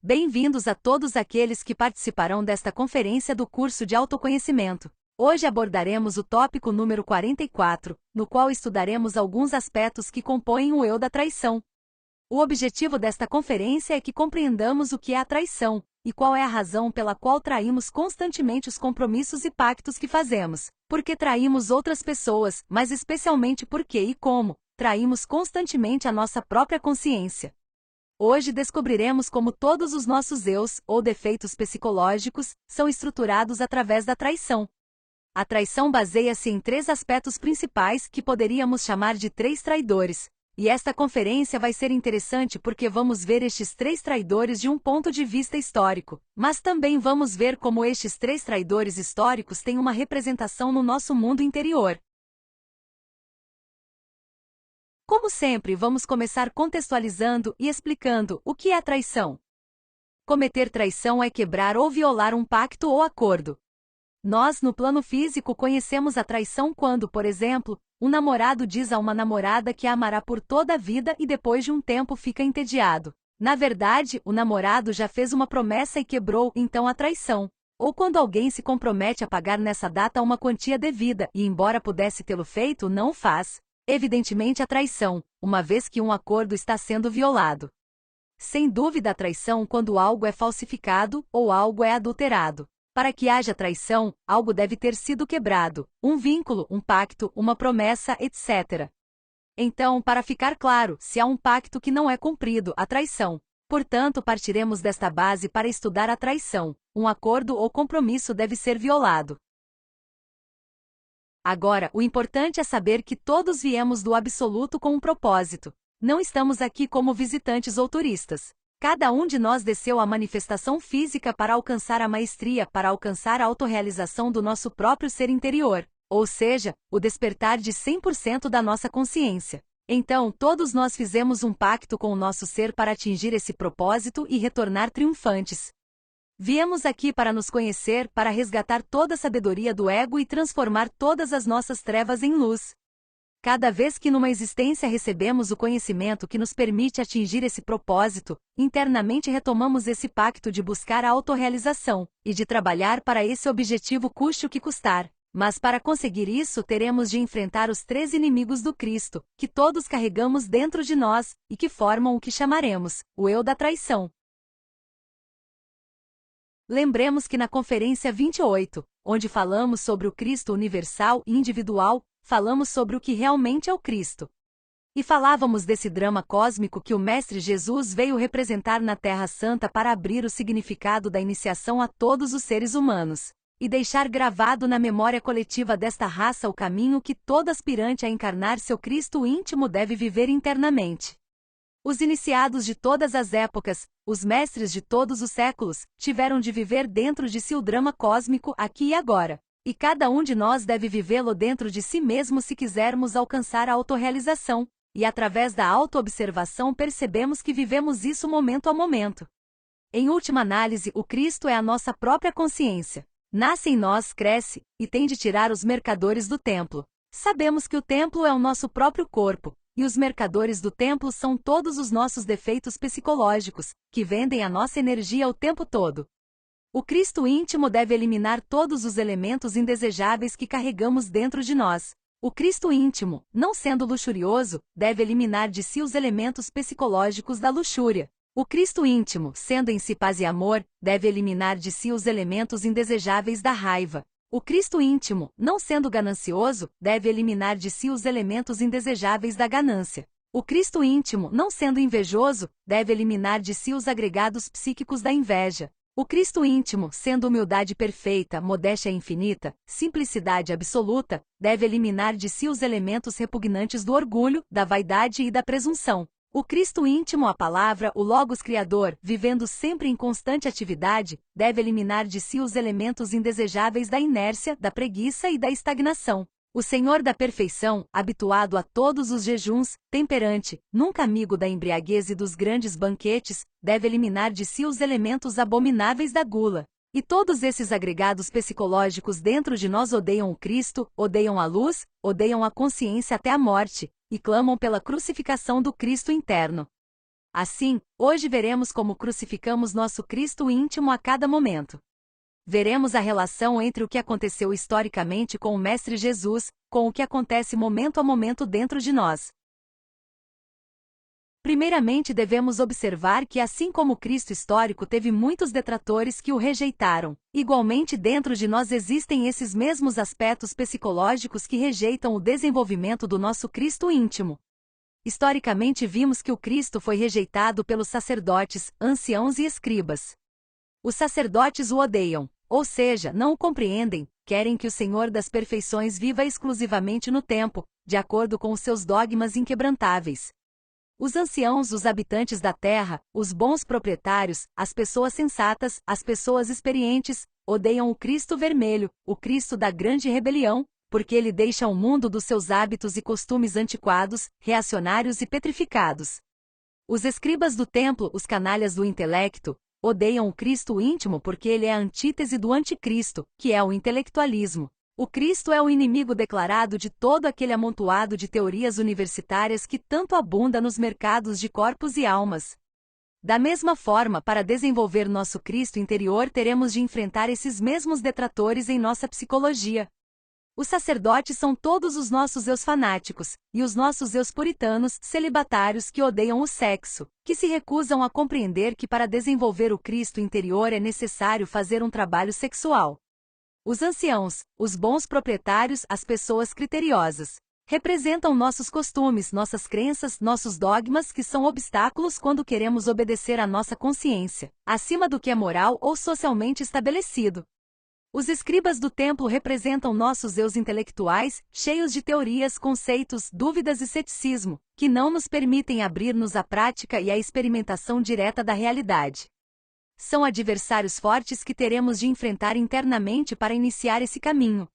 Bem-vindos a todos aqueles que participarão desta conferência do curso de autoconhecimento. Hoje abordaremos o tópico número 44, no qual estudaremos alguns aspectos que compõem o eu da traição. O objetivo desta conferência é que compreendamos o que é a traição, e qual é a razão pela qual traímos constantemente os compromissos e pactos que fazemos, porque traímos outras pessoas, mas especialmente porque e como traímos constantemente a nossa própria consciência. Hoje descobriremos como todos os nossos eus, ou defeitos psicológicos, são estruturados através da traição. A traição baseia-se em três aspectos principais que poderíamos chamar de três traidores, e esta conferência vai ser interessante porque vamos ver estes três traidores de um ponto de vista histórico, mas também vamos ver como estes três traidores históricos têm uma representação no nosso mundo interior. Como sempre, vamos começar contextualizando e explicando o que é traição. Cometer traição é quebrar ou violar um pacto ou acordo. Nós, no plano físico, conhecemos a traição quando, por exemplo, um namorado diz a uma namorada que a amará por toda a vida e depois de um tempo fica entediado. Na verdade, o namorado já fez uma promessa e quebrou, então, a traição. Ou quando alguém se compromete a pagar nessa data uma quantia devida e, embora pudesse tê-lo feito, não o faz. Evidentemente a traição, uma vez que um acordo está sendo violado. Sem dúvida a traição quando algo é falsificado ou algo é adulterado. Para que haja traição, algo deve ter sido quebrado, um vínculo, um pacto, uma promessa, etc. Então, para ficar claro, se há um pacto que não é cumprido, a traição. Portanto, partiremos desta base para estudar a traição. Um acordo ou compromisso deve ser violado. Agora, o importante é saber que todos viemos do absoluto com um propósito. Não estamos aqui como visitantes ou turistas. Cada um de nós desceu à manifestação física para alcançar a maestria, para alcançar a autorrealização do nosso próprio ser interior, ou seja, o despertar de 100% da nossa consciência. Então, todos nós fizemos um pacto com o nosso ser para atingir esse propósito e retornar triunfantes. Viemos aqui para nos conhecer, para resgatar toda a sabedoria do ego e transformar todas as nossas trevas em luz. Cada vez que numa existência recebemos o conhecimento que nos permite atingir esse propósito, internamente retomamos esse pacto de buscar a autorrealização, e de trabalhar para esse objetivo custe o que custar. Mas para conseguir isso teremos de enfrentar os três inimigos do Cristo, que todos carregamos dentro de nós, e que formam o que chamaremos o eu da traição. Lembremos que na Conferência 28, onde falamos sobre o Cristo universal e individual, falamos sobre o que realmente é o Cristo. E falávamos desse drama cósmico que o Mestre Jesus veio representar na Terra Santa para abrir o significado da iniciação a todos os seres humanos, e deixar gravado na memória coletiva desta raça o caminho que todo aspirante a encarnar seu Cristo íntimo deve viver internamente. Os iniciados de todas as épocas, os mestres de todos os séculos, tiveram de viver dentro de si o drama cósmico aqui e agora. E cada um de nós deve vivê-lo dentro de si mesmo se quisermos alcançar a autorrealização, e através da autoobservação percebemos que vivemos isso momento a momento. Em última análise, o Cristo é a nossa própria consciência. Nasce em nós, cresce, e tem de tirar os mercadores do templo. Sabemos que o templo é o nosso próprio corpo, e os mercadores do templo são todos os nossos defeitos psicológicos, que vendem a nossa energia o tempo todo. O Cristo íntimo deve eliminar todos os elementos indesejáveis que carregamos dentro de nós. O Cristo íntimo, não sendo luxurioso, deve eliminar de si os elementos psicológicos da luxúria. O Cristo íntimo, sendo em si paz e amor, deve eliminar de si os elementos indesejáveis da raiva. O Cristo íntimo, não sendo ganancioso, deve eliminar de si os elementos indesejáveis da ganância. O Cristo íntimo, não sendo invejoso, deve eliminar de si os agregados psíquicos da inveja. O Cristo íntimo, sendo humildade perfeita, modéstia infinita, simplicidade absoluta, deve eliminar de si os elementos repugnantes do orgulho, da vaidade e da presunção. O Cristo íntimo, a palavra, o Logos Criador, vivendo sempre em constante atividade, deve eliminar de si os elementos indesejáveis da inércia, da preguiça e da estagnação. O Senhor da perfeição, habituado a todos os jejuns, temperante, nunca amigo da embriaguez e dos grandes banquetes, deve eliminar de si os elementos abomináveis da gula. E todos esses agregados psicológicos dentro de nós odeiam o Cristo, odeiam a luz, odeiam a consciência até a morte, e clamam pela crucificação do Cristo interno. Assim, hoje veremos como crucificamos nosso Cristo íntimo a cada momento. Veremos a relação entre o que aconteceu historicamente com o Mestre Jesus, com o que acontece momento a momento dentro de nós. Primeiramente devemos observar que assim como o Cristo histórico teve muitos detratores que o rejeitaram, igualmente dentro de nós existem esses mesmos aspectos psicológicos que rejeitam o desenvolvimento do nosso Cristo íntimo. Historicamente vimos que o Cristo foi rejeitado pelos sacerdotes, anciãos e escribas. Os sacerdotes o odeiam, ou seja, não o compreendem, querem que o Senhor das perfeições viva exclusivamente no tempo, de acordo com os seus dogmas inquebrantáveis. Os anciãos, os habitantes da terra, os bons proprietários, as pessoas sensatas, as pessoas experientes, odeiam o Cristo vermelho, o Cristo da grande rebelião, porque ele deixa o mundo dos seus hábitos e costumes antiquados, reacionários e petrificados. Os escribas do templo, os canalhas do intelecto, odeiam o Cristo íntimo porque ele é a antítese do anticristo, que é o intelectualismo. O Cristo é o inimigo declarado de todo aquele amontoado de teorias universitárias que tanto abunda nos mercados de corpos e almas. Da mesma forma, para desenvolver nosso Cristo interior teremos de enfrentar esses mesmos detratores em nossa psicologia. Os sacerdotes são todos os nossos eus fanáticos, e os nossos eus puritanos, celibatários que odeiam o sexo, que se recusam a compreender que para desenvolver o Cristo interior é necessário fazer um trabalho sexual. Os anciãos, os bons proprietários, as pessoas criteriosas, representam nossos costumes, nossas crenças, nossos dogmas que são obstáculos quando queremos obedecer à nossa consciência, acima do que é moral ou socialmente estabelecido. Os escribas do templo representam nossos eus intelectuais, cheios de teorias, conceitos, dúvidas e ceticismo, que não nos permitem abrir-nos à prática e à experimentação direta da realidade. São adversários fortes que teremos de enfrentar internamente para iniciar esse caminho.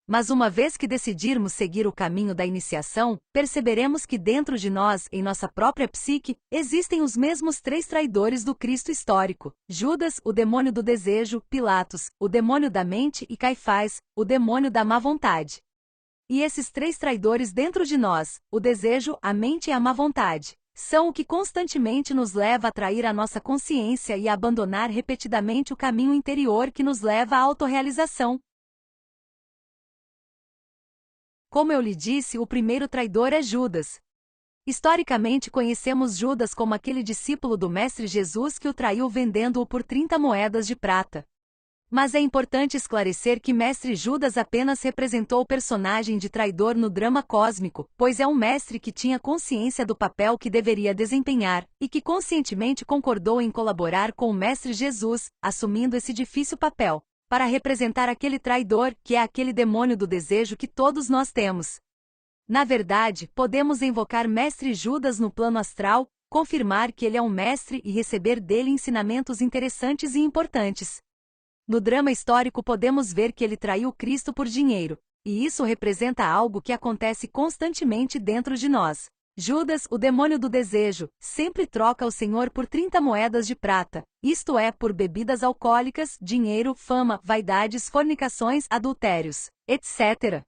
Mas uma vez que decidirmos seguir o caminho da iniciação, perceberemos que dentro de nós, em nossa própria psique, existem os mesmos 3 traidores do Cristo histórico: Judas, o demônio do desejo; Pilatos, o demônio da mente; e Caifás, o demônio da má vontade. E esses 3 traidores dentro de nós, o desejo, a mente e a má vontade, são o que constantemente nos leva a trair a nossa consciência e a abandonar repetidamente o caminho interior que nos leva à autorrealização. Como eu lhe disse, o primeiro traidor é Judas. Historicamente conhecemos Judas como aquele discípulo do Mestre Jesus que o traiu vendendo-o por 30 moedas de prata. Mas é importante esclarecer que Mestre Judas apenas representou o personagem de traidor no drama cósmico, pois é um mestre que tinha consciência do papel que deveria desempenhar, e que conscientemente concordou em colaborar com o Mestre Jesus, assumindo esse difícil papel, para representar aquele traidor, que é aquele demônio do desejo que todos nós temos. Na verdade, podemos invocar Mestre Judas no plano astral, confirmar que ele é um mestre e receber dele ensinamentos interessantes e importantes. No drama histórico podemos ver que ele traiu Cristo por dinheiro, e isso representa algo que acontece constantemente dentro de nós. Judas, o demônio do desejo, sempre troca o Senhor por 30 moedas de prata, isto é, por bebidas alcoólicas, dinheiro, fama, vaidades, fornicações, adultérios, etc.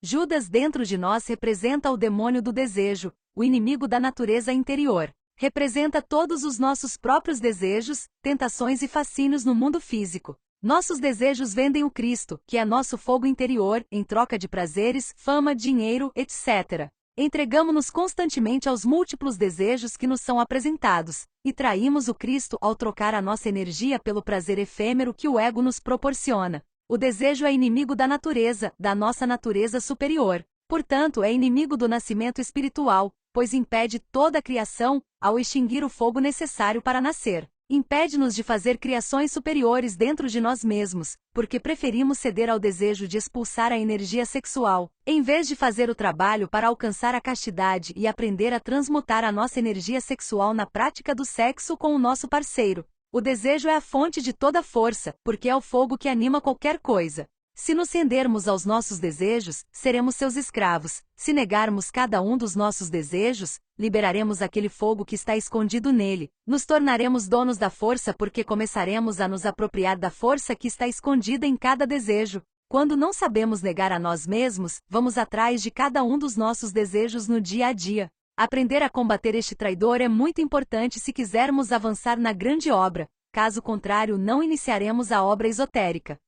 Judas dentro de nós representa o demônio do desejo, o inimigo da natureza interior. Representa todos os nossos próprios desejos, tentações e fascínios no mundo físico. Nossos desejos vendem o Cristo, que é nosso fogo interior, em troca de prazeres, fama, dinheiro, etc. Entregamo-nos constantemente aos múltiplos desejos que nos são apresentados, e traímos o Cristo ao trocar a nossa energia pelo prazer efêmero que o ego nos proporciona. O desejo é inimigo da natureza, da nossa natureza superior. Portanto, é inimigo do nascimento espiritual, pois impede toda a criação, ao extinguir o fogo necessário para nascer. Impede-nos de fazer criações superiores dentro de nós mesmos, porque preferimos ceder ao desejo de expulsar a energia sexual, em vez de fazer o trabalho para alcançar a castidade e aprender a transmutar a nossa energia sexual na prática do sexo com o nosso parceiro. O desejo é a fonte de toda força, porque é o fogo que anima qualquer coisa. Se nos rendermos aos nossos desejos, seremos seus escravos. Se negarmos cada um dos nossos desejos, liberaremos aquele fogo que está escondido nele. Nos tornaremos donos da força porque começaremos a nos apropriar da força que está escondida em cada desejo. Quando não sabemos negar a nós mesmos, vamos atrás de cada um dos nossos desejos no dia a dia. Aprender a combater este traidor é muito importante se quisermos avançar na grande obra, caso contrário não iniciaremos a obra esotérica.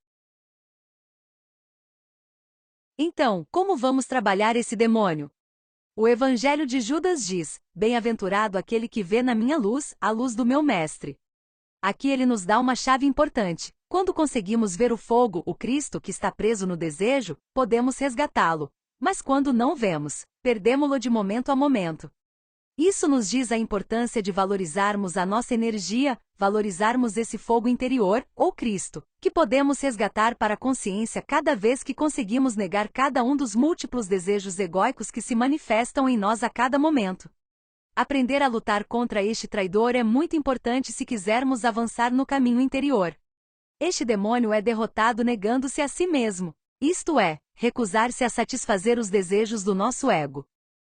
Então, como vamos trabalhar esse demônio? O Evangelho de Judas diz: "Bem-aventurado aquele que vê na minha luz, a luz do meu mestre." Aqui ele nos dá uma chave importante. Quando conseguimos ver o fogo, o Cristo que está preso no desejo, podemos resgatá-lo. Mas quando não vemos, perdemo-lo de momento a momento. Isso nos diz a importância de valorizarmos a nossa energia, valorizarmos esse fogo interior, ou Cristo, que podemos resgatar para a consciência cada vez que conseguimos negar cada um dos múltiplos desejos egóicos que se manifestam em nós a cada momento. Aprender a lutar contra este traidor é muito importante se quisermos avançar no caminho interior. Este demônio é derrotado negando-se a si mesmo, isto é, recusar-se a satisfazer os desejos do nosso ego.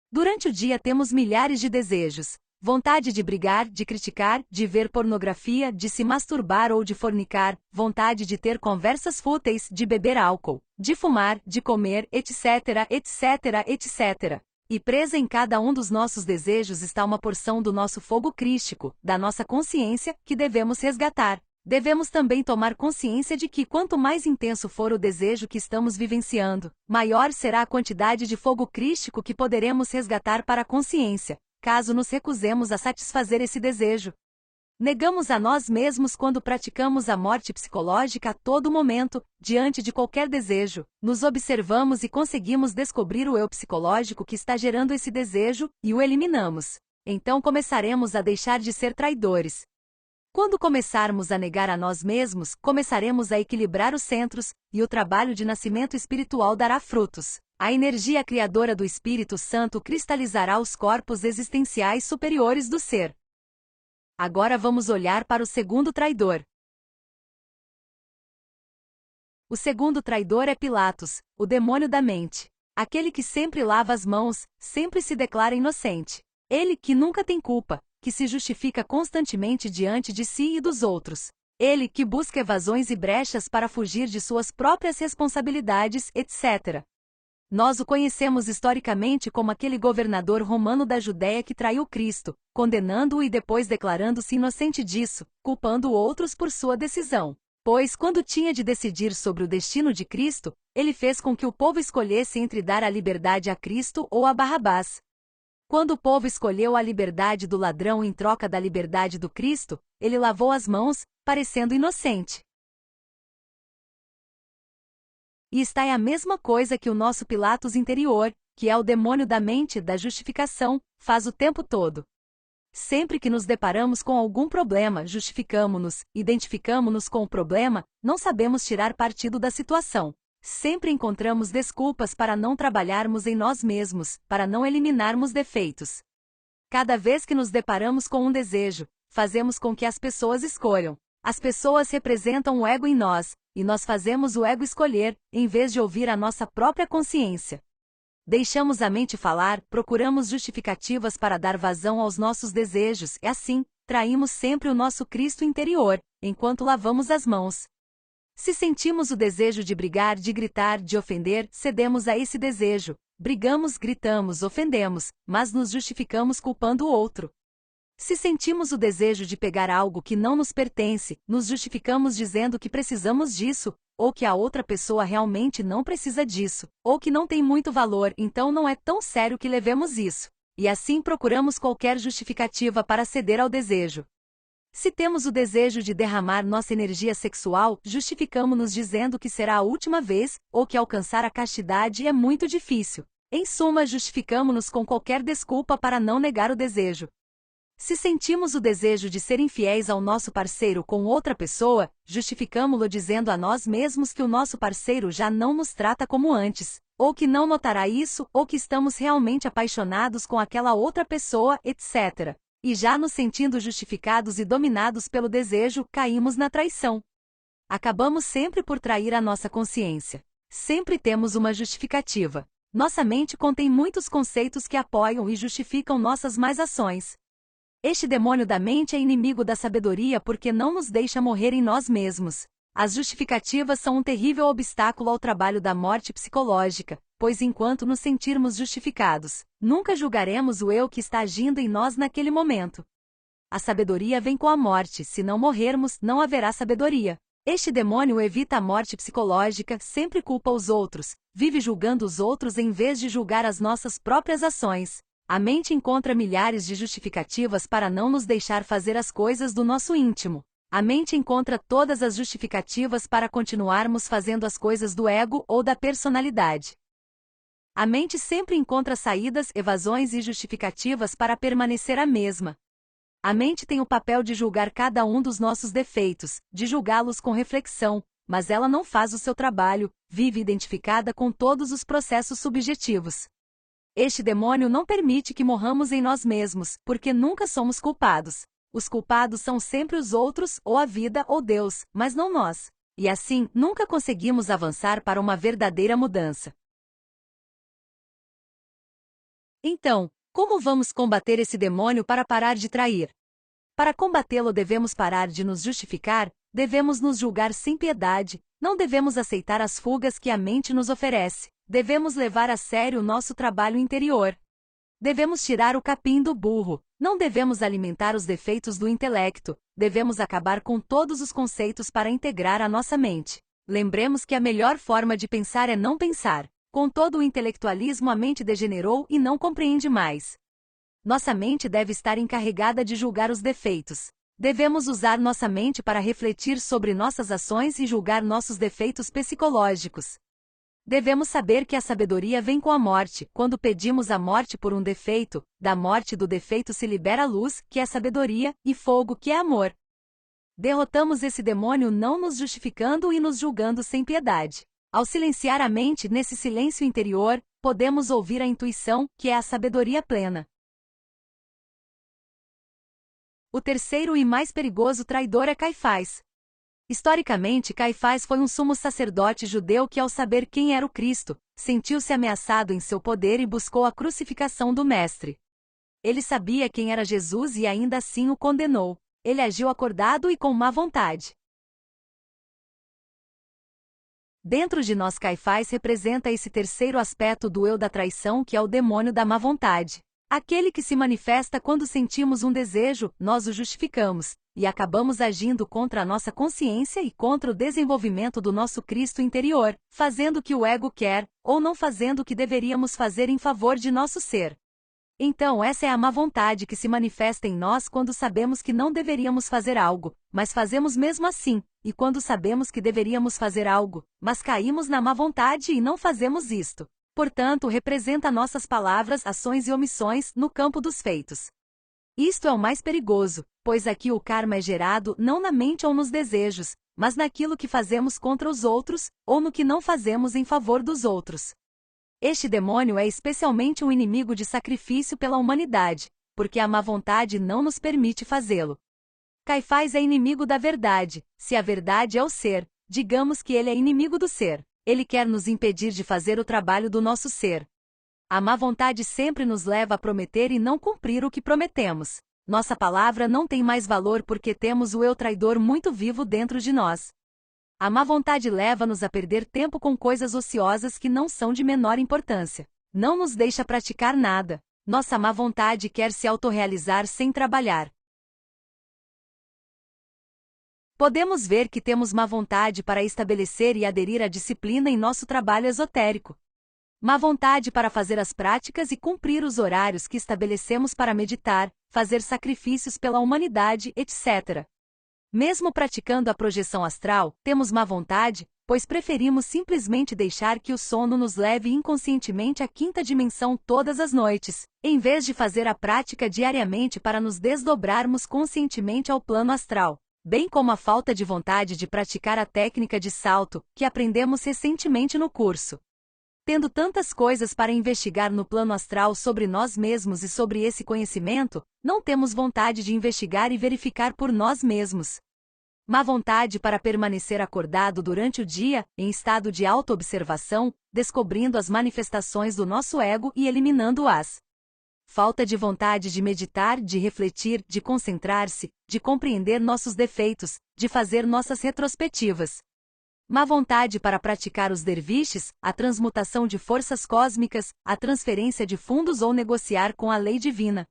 Durante o dia temos milhares de desejos: vontade de brigar, de criticar, de ver pornografia, de se masturbar ou de fornicar, vontade de ter conversas fúteis, de beber álcool, de fumar, de comer, etc, etc, etc. E presa em cada um dos nossos desejos está uma porção do nosso fogo crístico, da nossa consciência, que devemos resgatar. Devemos também tomar consciência de que quanto mais intenso for o desejo que estamos vivenciando, maior será a quantidade de fogo crístico que poderemos resgatar para a consciência, caso nos recusemos a satisfazer esse desejo. Negamos a nós mesmos quando praticamos a morte psicológica a todo momento, diante de qualquer desejo. Nos observamos e conseguimos descobrir o eu psicológico que está gerando esse desejo, e o eliminamos. Então começaremos a deixar de ser traidores. Quando começarmos a negar a nós mesmos, começaremos a equilibrar os centros, e o trabalho de nascimento espiritual dará frutos. A energia criadora do Espírito Santo cristalizará os corpos existenciais superiores do ser. Agora vamos olhar para o segundo traidor. O segundo traidor é Pilatos, o demônio da mente. Aquele que sempre lava as mãos, sempre se declara inocente. Ele que nunca tem culpa, que se justifica constantemente diante de si e dos outros. Ele que busca evasões e brechas para fugir de suas próprias responsabilidades, etc. Nós o conhecemos historicamente como aquele governador romano da Judéia que traiu Cristo, condenando-o e depois declarando-se inocente disso, culpando outros por sua decisão. Pois quando tinha de decidir sobre o destino de Cristo, ele fez com que o povo escolhesse entre dar a liberdade a Cristo ou a Barrabás. Quando o povo escolheu a liberdade do ladrão em troca da liberdade do Cristo, ele lavou as mãos, parecendo inocente. E está é a mesma coisa que o nosso Pilatos interior, que é o demônio da mente, da justificação, faz o tempo todo. Sempre que nos deparamos com algum problema, justificamo-nos, identificamo-nos com o problema, não sabemos tirar partido da situação. Sempre encontramos desculpas para não trabalharmos em nós mesmos, para não eliminarmos defeitos. Cada vez que nos deparamos com um desejo, fazemos com que as pessoas escolham. As pessoas representam o ego em nós, e nós fazemos o ego escolher, em vez de ouvir a nossa própria consciência. Deixamos a mente falar, procuramos justificativas para dar vazão aos nossos desejos e assim, traímos sempre o nosso Cristo interior, enquanto lavamos as mãos. Se sentimos o desejo de brigar, de gritar, de ofender, cedemos a esse desejo. Brigamos, gritamos, ofendemos, mas nos justificamos culpando o outro. Se sentimos o desejo de pegar algo que não nos pertence, nos justificamos dizendo que precisamos disso, ou que a outra pessoa realmente não precisa disso, ou que não tem muito valor, então não é tão sério que levemos isso. E assim procuramos qualquer justificativa para ceder ao desejo. Se temos o desejo de derramar nossa energia sexual, justificamo-nos dizendo que será a última vez, ou que alcançar a castidade é muito difícil. Em suma, justificamo-nos com qualquer desculpa para não negar o desejo. Se sentimos o desejo de ser infiéis ao nosso parceiro com outra pessoa, justificamo-lo dizendo a nós mesmos que o nosso parceiro já não nos trata como antes, ou que não notará isso, ou que estamos realmente apaixonados com aquela outra pessoa, etc. E já nos sentindo justificados e dominados pelo desejo, caímos na traição. Acabamos sempre por trair a nossa consciência. Sempre temos uma justificativa. Nossa mente contém muitos conceitos que apoiam e justificam nossas más ações. Este demônio da mente é inimigo da sabedoria porque não nos deixa morrer em nós mesmos. As justificativas são um terrível obstáculo ao trabalho da morte psicológica, pois enquanto nos sentirmos justificados, nunca julgaremos o eu que está agindo em nós naquele momento. A sabedoria vem com a morte, se não morrermos, não haverá sabedoria. Este demônio evita a morte psicológica, sempre culpa os outros, vive julgando os outros em vez de julgar as nossas próprias ações. A mente encontra milhares de justificativas para não nos deixar fazer as coisas do nosso íntimo. A mente encontra todas as justificativas para continuarmos fazendo as coisas do ego ou da personalidade. A mente sempre encontra saídas, evasões e justificativas para permanecer a mesma. A mente tem o papel de julgar cada um dos nossos defeitos, de julgá-los com reflexão, mas ela não faz o seu trabalho, vive identificada com todos os processos subjetivos. Este demônio não permite que morramos em nós mesmos, porque nunca somos culpados. Os culpados são sempre os outros, ou a vida, ou Deus, mas não nós. E assim, nunca conseguimos avançar para uma verdadeira mudança. Então, como vamos combater esse demônio para parar de trair? Para combatê-lo devemos parar de nos justificar, devemos nos julgar sem piedade, não devemos aceitar as fugas que a mente nos oferece, devemos levar a sério o nosso trabalho interior. Devemos tirar o capim do burro, não devemos alimentar os defeitos do intelecto, devemos acabar com todos os conceitos para integrar a nossa mente. Lembremos que a melhor forma de pensar é não pensar. Com todo o intelectualismo a mente degenerou e não compreende mais. Nossa mente deve estar encarregada de julgar os defeitos. Devemos usar nossa mente para refletir sobre nossas ações e julgar nossos defeitos psicológicos. Devemos saber que a sabedoria vem com a morte. Quando pedimos a morte por um defeito, da morte do defeito se libera a luz, que é sabedoria, e fogo, que é amor. Derrotamos esse demônio não nos justificando e nos julgando sem piedade. Ao silenciar a mente nesse silêncio interior, podemos ouvir a intuição, que é a sabedoria plena. O terceiro e mais perigoso traidor é Caifás. Historicamente, Caifás foi um sumo sacerdote judeu que, ao saber quem era o Cristo, sentiu-se ameaçado em seu poder e buscou a crucificação do Mestre. Ele sabia quem era Jesus e ainda assim o condenou. Ele agiu acordado e com má vontade. Dentro de nós, Caifás representa esse terceiro aspecto do eu da traição, que é o demônio da má vontade. Aquele que se manifesta quando sentimos um desejo, nós o justificamos, e acabamos agindo contra a nossa consciência e contra o desenvolvimento do nosso Cristo interior, fazendo o que o ego quer, ou não fazendo o que deveríamos fazer em favor de nosso ser. Então essa é a má vontade que se manifesta em nós quando sabemos que não deveríamos fazer algo, mas fazemos mesmo assim, e quando sabemos que deveríamos fazer algo, mas caímos na má vontade e não fazemos isto. Portanto, representa nossas palavras, ações e omissões no campo dos feitos. Isto é o mais perigoso, pois aqui o karma é gerado não na mente ou nos desejos, mas naquilo que fazemos contra os outros, ou no que não fazemos em favor dos outros. Este demônio é especialmente um inimigo de sacrifício pela humanidade, porque a má vontade não nos permite fazê-lo. Caifás é inimigo da verdade. Se a verdade é o ser, digamos que ele é inimigo do ser. Ele quer nos impedir de fazer o trabalho do nosso ser. A má vontade sempre nos leva a prometer e não cumprir o que prometemos. Nossa palavra não tem mais valor porque temos o eu traidor muito vivo dentro de nós. A má vontade leva-nos a perder tempo com coisas ociosas que não são de menor importância. Não nos deixa praticar nada. Nossa má vontade quer se autorrealizar sem trabalhar. Podemos ver que temos má vontade para estabelecer e aderir à disciplina em nosso trabalho esotérico. Má vontade para fazer as práticas e cumprir os horários que estabelecemos para meditar, fazer sacrifícios pela humanidade, etc. Mesmo praticando a projeção astral, temos má vontade, pois preferimos simplesmente deixar que o sono nos leve inconscientemente à quinta dimensão todas as noites, em vez de fazer a prática diariamente para nos desdobrarmos conscientemente ao plano astral, bem como a falta de vontade de praticar a técnica de salto, que aprendemos recentemente no curso. Tendo tantas coisas para investigar no plano astral sobre nós mesmos e sobre esse conhecimento, não temos vontade de investigar e verificar por nós mesmos. Má vontade para permanecer acordado durante o dia, em estado de autoobservação, descobrindo as manifestações do nosso ego e eliminando-as. falta de vontade de meditar, de refletir, de concentrar-se, de compreender nossos defeitos, de fazer nossas retrospectivas. Má vontade para praticar os derviches, a transmutação de forças cósmicas, a transferência de fundos ou negociar com a lei divina.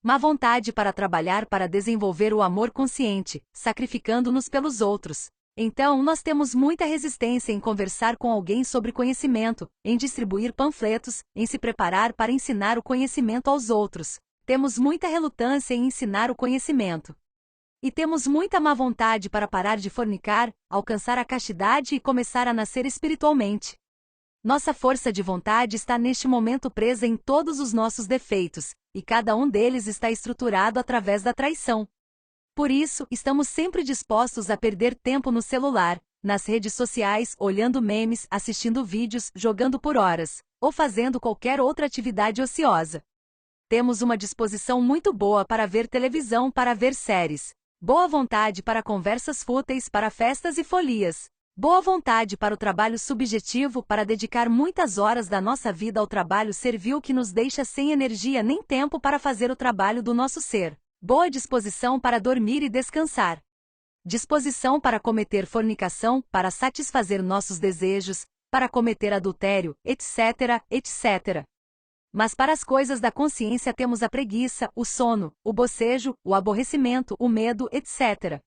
Má vontade para trabalhar para desenvolver o amor consciente, sacrificando-nos pelos outros. Então, nós temos muita resistência em conversar com alguém sobre conhecimento, em distribuir panfletos, em se preparar para ensinar o conhecimento aos outros. Temos muita relutância em ensinar o conhecimento. E temos muita má vontade para parar de fornicar, alcançar a castidade e começar a nascer espiritualmente. Nossa força de vontade está neste momento presa em todos os nossos defeitos, e cada um deles está estruturado através da traição. Por isso, estamos sempre dispostos a perder tempo no celular, nas redes sociais, olhando memes, assistindo vídeos, jogando por horas, ou fazendo qualquer outra atividade ociosa. Temos uma disposição muito boa para ver televisão, para ver séries. Boa vontade para conversas fúteis, para festas e folias. Boa vontade para o trabalho subjetivo, para dedicar muitas horas da nossa vida ao trabalho servil que nos deixa sem energia nem tempo para fazer o trabalho do nosso ser. Boa disposição para dormir e descansar. Disposição para cometer fornicação, para satisfazer nossos desejos, para cometer adultério, etc., etc. Mas para as coisas da consciência temos a preguiça, o sono, o bocejo, o aborrecimento, o medo, etc.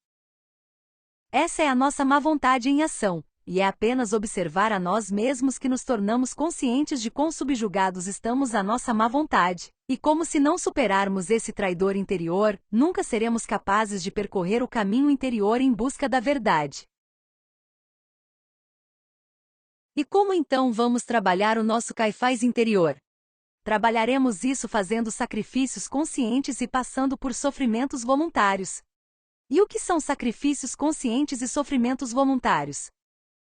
Essa é a nossa má vontade em ação, e é apenas observar a nós mesmos que nos tornamos conscientes de quão subjugados estamos à nossa má vontade, e como se não superarmos esse traidor interior, nunca seremos capazes de percorrer o caminho interior em busca da verdade. E como então vamos trabalhar o nosso Caifás interior? Trabalharemos isso fazendo sacrifícios conscientes e passando por sofrimentos voluntários. E o que são sacrifícios conscientes e sofrimentos voluntários?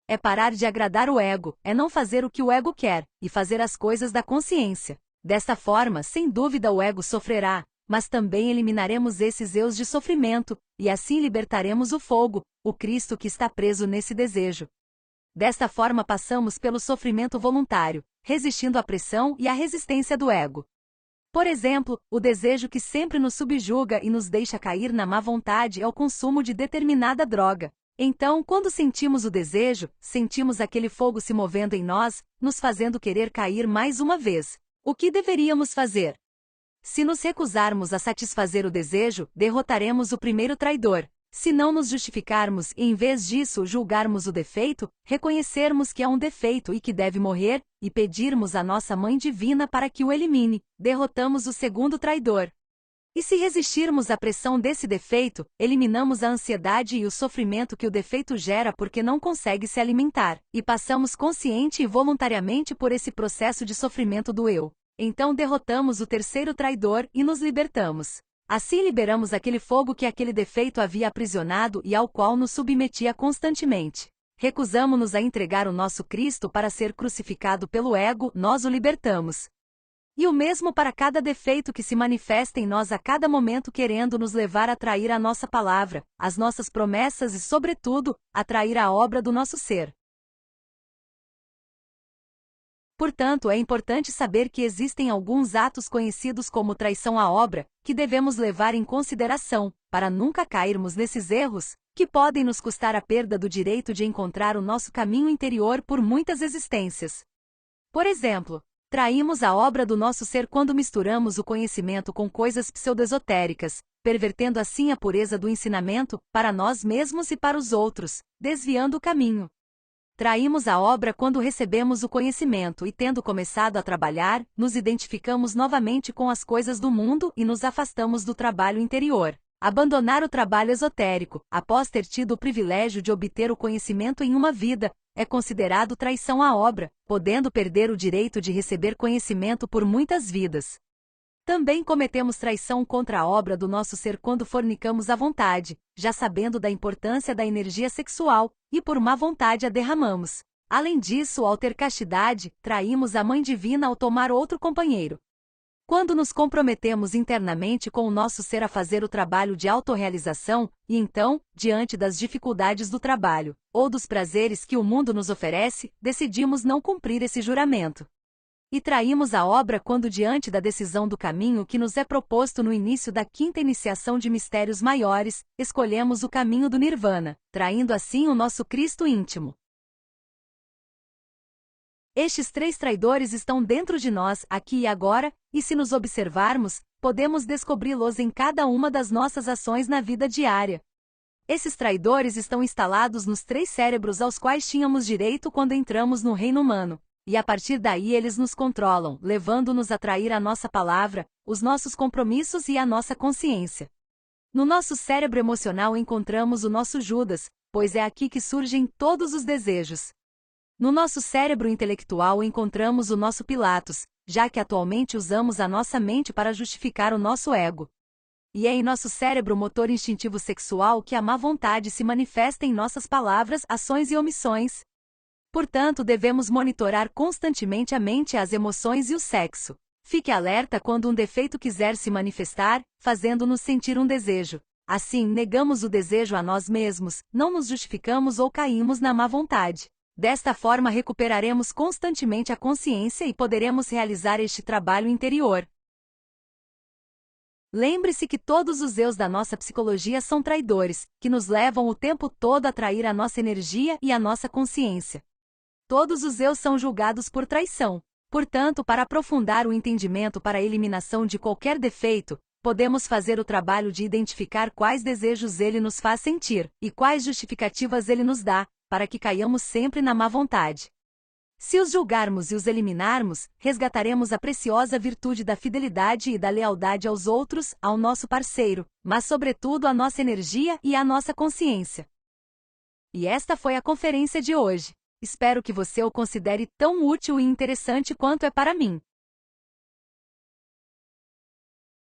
É parar de agradar o ego, é não fazer o que o ego quer, e fazer as coisas da consciência. Desta forma, sem dúvida o ego sofrerá, mas também eliminaremos esses eus de sofrimento, e assim libertaremos o fogo, o Cristo que está preso nesse desejo. Desta forma passamos pelo sofrimento voluntário, resistindo à pressão e à resistência do ego. Por exemplo, o desejo que sempre nos subjuga e nos deixa cair na má vontade é o consumo de determinada droga. Então, quando sentimos o desejo, sentimos aquele fogo se movendo em nós, nos fazendo querer cair mais uma vez. O que deveríamos fazer? Se nos recusarmos a satisfazer o desejo, derrotaremos o primeiro traidor. Se não nos justificarmos e em vez disso julgarmos o defeito, reconhecermos que é um defeito e que deve morrer, e pedirmos à nossa Mãe Divina para que o elimine, derrotamos o segundo traidor. E se resistirmos à pressão desse defeito, eliminamos a ansiedade e o sofrimento que o defeito gera porque não consegue se alimentar, e passamos consciente e voluntariamente por esse processo de sofrimento do eu. Então derrotamos o terceiro traidor e nos libertamos. Assim liberamos aquele fogo que aquele defeito havia aprisionado e ao qual nos submetia constantemente. Recusamo-nos a entregar o nosso Cristo para ser crucificado pelo ego, nós o libertamos. E o mesmo para cada defeito que se manifesta em nós a cada momento querendo nos levar a trair a nossa palavra, as nossas promessas e, sobretudo, a trair a obra do nosso ser. Portanto, é importante saber que existem alguns atos conhecidos como traição à obra, que devemos levar em consideração, para nunca cairmos nesses erros, que podem nos custar a perda do direito de encontrar o nosso caminho interior por muitas existências. Por exemplo, traímos a obra do nosso ser quando misturamos o conhecimento com coisas pseudo-esotéricas, pervertendo assim a pureza do ensinamento, para nós mesmos e para os outros, desviando o caminho. Traímos a obra quando recebemos o conhecimento e, tendo começado a trabalhar, nos identificamos novamente com as coisas do mundo e nos afastamos do trabalho interior. Abandonar o trabalho esotérico, após ter tido o privilégio de obter o conhecimento em uma vida, é considerado traição à obra, podendo perder o direito de receber conhecimento por muitas vidas. Também cometemos traição contra a obra do nosso ser quando fornicamos à vontade, já sabendo da importância da energia sexual, e por má vontade a derramamos. Além disso, ao ter castidade, traímos a Mãe Divina ao tomar outro companheiro. Quando nos comprometemos internamente com o nosso ser a fazer o trabalho de autorrealização, e então, diante das dificuldades do trabalho, ou dos prazeres que o mundo nos oferece, decidimos não cumprir esse juramento. E traímos a obra quando diante da decisão do caminho que nos é proposto no início da quinta iniciação de mistérios maiores, escolhemos o caminho do Nirvana, traindo assim o nosso Cristo íntimo. Estes 3 traidores estão dentro de nós, aqui e agora, e se nos observarmos, podemos descobri-los em cada uma das nossas ações na vida diária. Esses traidores estão instalados nos 3 cérebros aos quais tínhamos direito quando entramos no reino humano. E a partir daí eles nos controlam, levando-nos a trair a nossa palavra, os nossos compromissos e a nossa consciência. No nosso cérebro emocional encontramos o nosso Judas, pois é aqui que surgem todos os desejos. No nosso cérebro intelectual encontramos o nosso Pilatos, já que atualmente usamos a nossa mente para justificar o nosso ego. E é em nosso cérebro motor instintivo sexual que a má vontade se manifesta em nossas palavras, ações e omissões. Portanto, devemos monitorar constantemente a mente, as emoções e o sexo. Fique alerta quando um defeito quiser se manifestar, fazendo-nos sentir um desejo. Assim, negamos o desejo a nós mesmos, não nos justificamos ou caímos na má vontade. Desta forma, recuperaremos constantemente a consciência e poderemos realizar este trabalho interior. Lembre-se que todos os eus da nossa psicologia são traidores, que nos levam o tempo todo a trair a nossa energia e a nossa consciência. Todos os eus são julgados por traição. Portanto, para aprofundar o entendimento para a eliminação de qualquer defeito, podemos fazer o trabalho de identificar quais desejos ele nos faz sentir, e quais justificativas ele nos dá, para que caiamos sempre na má vontade. Se os julgarmos e os eliminarmos, resgataremos a preciosa virtude da fidelidade e da lealdade aos outros, ao nosso parceiro, mas sobretudo a nossa energia e a nossa consciência. E esta foi a conferência de hoje. Espero que você o considere tão útil e interessante quanto é para mim.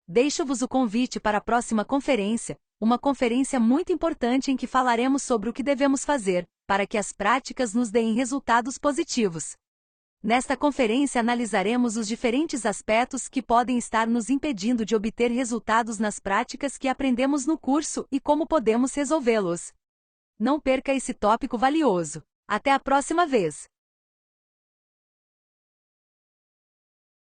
Deixo-vos o convite para a próxima conferência, uma conferência muito importante em que falaremos sobre o que devemos fazer, para que as práticas nos deem resultados positivos. Nesta conferência analisaremos os diferentes aspectos que podem estar nos impedindo de obter resultados nas práticas que aprendemos no curso e como podemos resolvê-los. Não perca esse tópico valioso. Até a próxima vez!